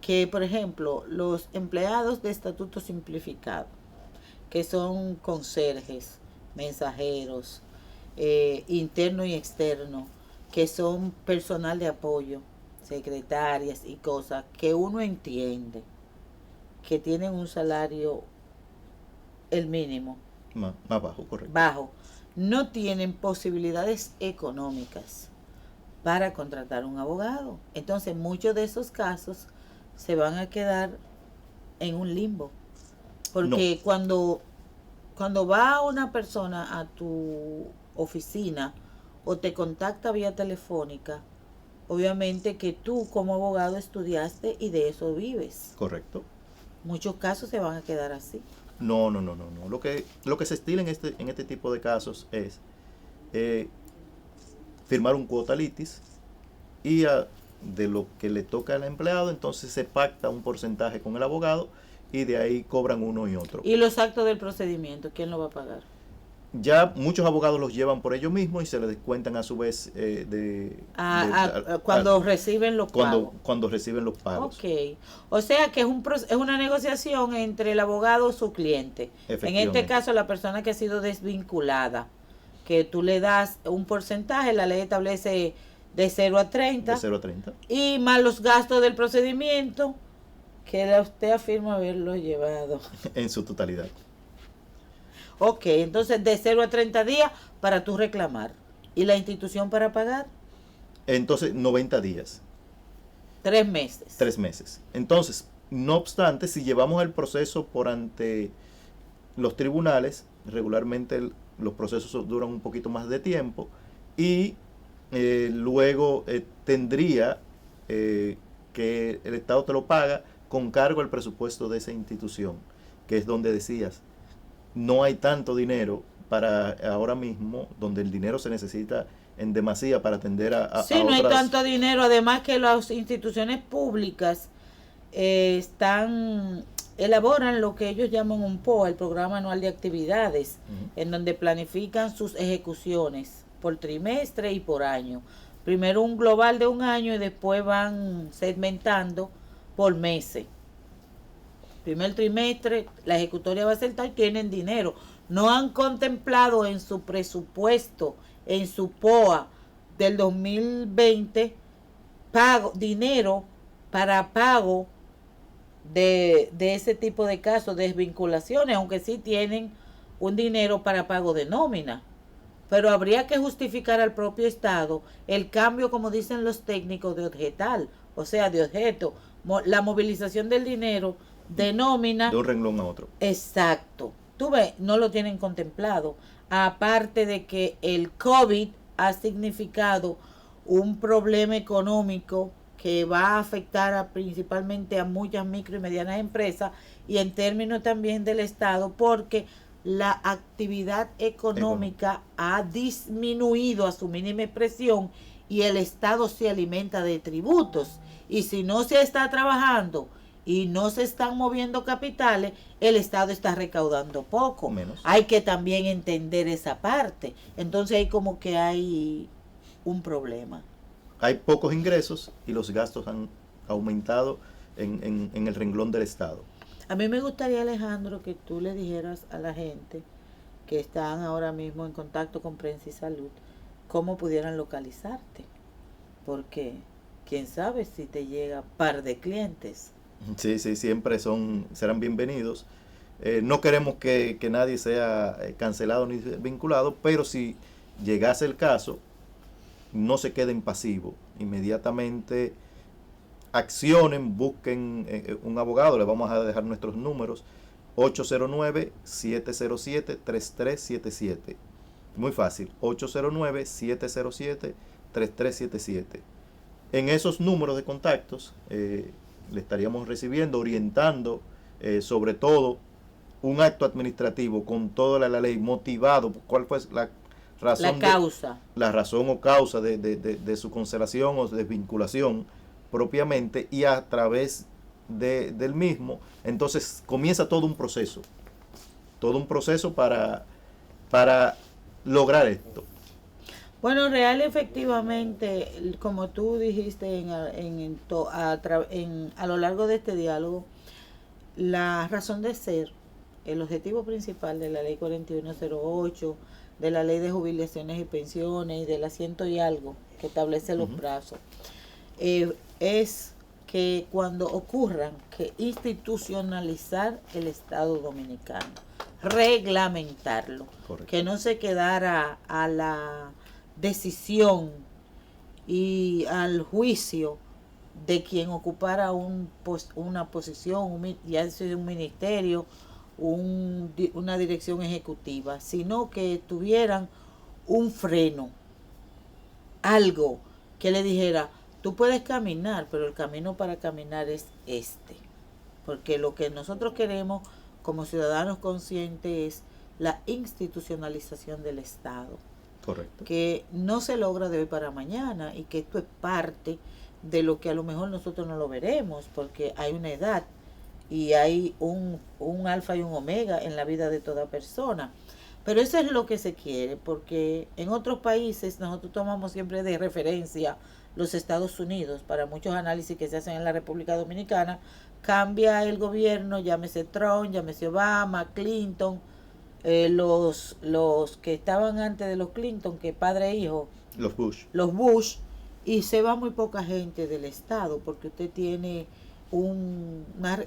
que, por ejemplo, los empleados de estatuto simplificado, que son conserjes, mensajeros, interno y externo, que son personal de apoyo, secretarias y cosas, que uno entiende que tienen un salario, el mínimo, Más bajo, correcto. bajo, no tienen posibilidades económicas para contratar un abogado. Entonces, muchos de esos casos se van a quedar en un limbo. Porque cuando va una persona a tu oficina o te contacta vía telefónica, obviamente que tú como abogado estudiaste y de eso vives. Correcto. Muchos casos se van a quedar así. No. Lo que se estila en este tipo de casos es firmar un quota litis y de lo que le toca al empleado, entonces se pacta un porcentaje con el abogado y de ahí cobran uno y otro. Y los actos del procedimiento, ¿quién lo va a pagar? Ya muchos abogados los llevan por ellos mismos y se les descuentan a su vez Cuando reciben los pagos. cuando reciben los pagos. Ok, o sea que es una negociación entre el abogado y su cliente. En Efectivamente. este caso, la persona que ha sido desvinculada, que tú le das un porcentaje, la ley establece de 0 a 30, De 0 a 30. y más los gastos del procedimiento, que usted afirma haberlo llevado. En su totalidad. Ok, entonces de 0 a 30 días para tú reclamar. ¿Y la institución para pagar? Entonces, 90 días. 3 meses. 3 meses. Entonces, no obstante, si llevamos el proceso por ante los tribunales, regularmente los procesos duran un poquito más de tiempo y luego tendría que el Estado te lo paga con cargo al presupuesto de esa institución, que es donde decías, no hay tanto dinero para ahora mismo, donde el dinero se necesita en demasía para atender a Sí, no hay otras. tanto dinero, además que las instituciones públicas elaboran lo que ellos llaman un POA, el Programa Anual de Actividades, en donde planifican sus ejecuciones por trimestre y por año. Primero un global de un año y después van segmentando por meses. Primer trimestre, la ejecutoria va a ser tal, tienen dinero. No han contemplado en su presupuesto, en su POA del 2020, dinero para pago de ese tipo de casos, de desvinculaciones, aunque sí tienen un dinero para pago de nómina. Pero habría que justificar al propio Estado el cambio, como dicen los técnicos, de objetal, o sea, de objeto. La movilización del dinero de nómina. De un renglón a otro. Exacto. Tú ves, no lo tienen contemplado. Aparte de que el COVID ha significado un problema económico que va a afectar principalmente a muchas micro y medianas empresas y en términos también del Estado, porque la actividad económica ha disminuido a su mínima expresión y el Estado se alimenta de tributos. Y si no se está trabajando y no se están moviendo capitales, el Estado está recaudando poco. Menos. Hay que también entender esa parte. Entonces hay como que hay un problema. Hay pocos ingresos y los gastos han aumentado en el renglón del Estado. A mí me gustaría, Alejandro, que tú le dijeras a la gente que están ahora mismo en contacto con Prensa y Salud, cómo pudieran localizarte. Porque quién sabe si te llega par de clientes. Sí, siempre serán bienvenidos. No queremos que nadie sea cancelado ni vinculado, pero si llegase el caso, no se queden pasivos. Inmediatamente accionen, busquen un abogado. Les vamos a dejar nuestros números: 809-707-3377. Muy fácil, 809-707-3377. En esos números de contactos le estaríamos recibiendo, orientando, sobre todo un acto administrativo con toda la ley, motivado. ¿Cuál fue la razón? La razón o causa de su cancelación o desvinculación propiamente, y a través del mismo, entonces comienza todo un proceso para lograr esto. Bueno, real, efectivamente, como tú dijiste a lo largo de este diálogo, la razón de ser, el objetivo principal de la ley 4108, de la ley de jubilaciones y pensiones y del asiento y algo que establece los plazos, es que cuando ocurran, que institucionalizar el Estado Dominicano, reglamentarlo. Correcto. Que no se quedara a la decisión y al juicio de quien ocupara una posición, ya sea un ministerio, una dirección ejecutiva, sino que tuvieran un freno, algo que le dijera: tú puedes caminar, pero el camino para caminar es este. Porque lo que nosotros queremos como ciudadanos conscientes es la institucionalización del Estado. Correcto. Que no se logra de hoy para mañana y que esto es parte de lo que a lo mejor nosotros no lo veremos, porque hay una edad y hay un alfa y un omega en la vida de toda persona. Pero eso es lo que se quiere, porque en otros países nosotros tomamos siempre de referencia los Estados Unidos. Para muchos análisis que se hacen en la República Dominicana, cambia el gobierno, llámese Trump, llámese Obama, Clinton, los que estaban antes de los Clinton, que padre e hijo, los Bush, y se va muy poca gente del Estado, porque usted tiene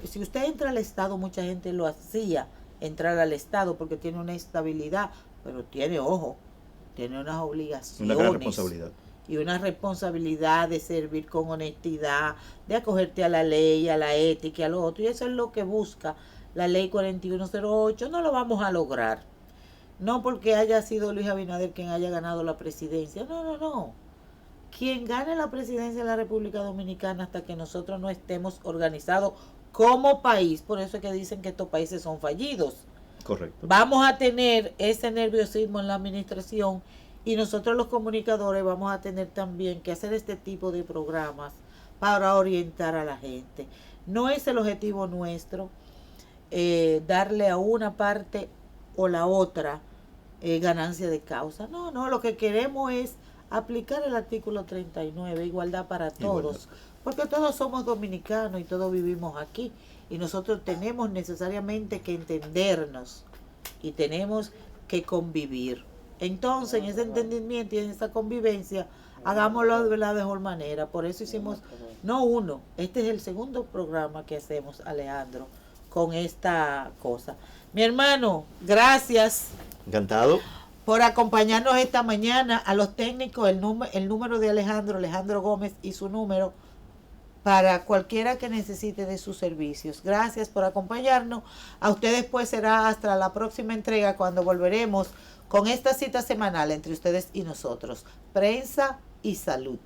si usted entra al Estado, mucha gente lo hacía entrar al Estado porque tiene una estabilidad, pero tiene unas obligaciones, una gran responsabilidad, y una responsabilidad de servir con honestidad, de acogerte a la ley, a la ética, a lo otro, y eso es lo que busca la ley 4108. No lo vamos a lograr, no porque haya sido Luis Abinader quien haya ganado la presidencia, no. Quien gane la presidencia de la República Dominicana, hasta que nosotros no estemos organizados como país, por eso es que dicen que estos países son fallidos. Correcto. Vamos a tener ese nerviosismo en la administración, y nosotros los comunicadores vamos a tener también que hacer este tipo de programas para orientar a la gente. No es el objetivo nuestro darle a una parte o la otra ganancia de causa. No, lo que queremos es aplicar el artículo 39, igualdad para todos, porque todos somos dominicanos y todos vivimos aquí, y nosotros tenemos necesariamente que entendernos y tenemos que convivir. Entonces, en ese entendimiento y en esa convivencia, hagámoslo de la mejor manera. Por eso hicimos, este es el segundo programa que hacemos, Alejandro, con esta cosa. Mi hermano, gracias. Encantado Por acompañarnos esta mañana. A los técnicos, el número de Alejandro Gómez, y su número para cualquiera que necesite de sus servicios. Gracias por acompañarnos. A ustedes pues será hasta la próxima entrega cuando volveremos con esta cita semanal entre ustedes y nosotros. Prensa y salud.